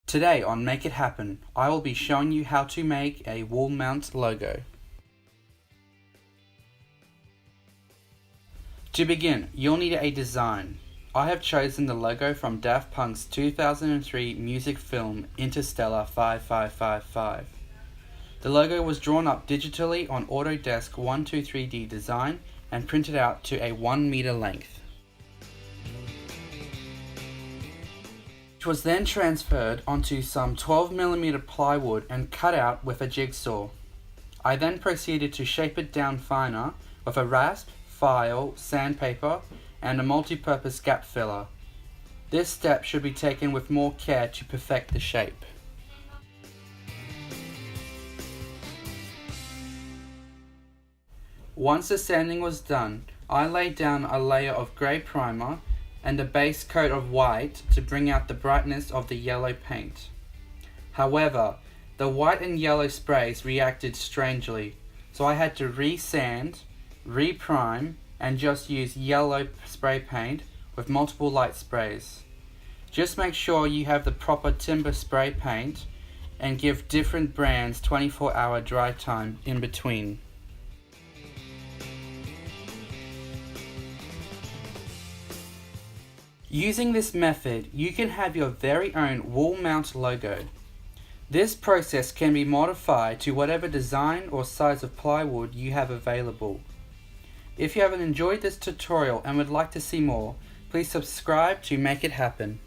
Today on Make It Happen, I will be showing you how to make a wall mount logo. To begin, you'll need a design. I have chosen the logo from Daft Punk's 2003 music film Interstellar 5555. The logo was drawn up digitally on Autodesk 123D Design and printed out to a 1 meter length. It was then transferred onto some 12mm plywood and cut out with a jigsaw. I then proceeded to shape it down finer with a rasp, file, sandpaper, and a multipurpose gap filler. This step should be taken with more care to perfect the shape. Once the sanding was done, I laid down a layer of grey primer and a base coat of white to bring out the brightness of the yellow paint. However, the white and yellow sprays reacted strangely, so I had to re-sand, re-prime, and just use yellow spray paint with multiple light sprays. Just make sure you have the proper timber spray paint and give different brands 24-hour dry time in between. Using this method, you can have your very own wall mount logo. This process can be modified to whatever design or size of plywood you have available. If you haven't enjoyed this tutorial and would like to see more, please subscribe to Make It Happen.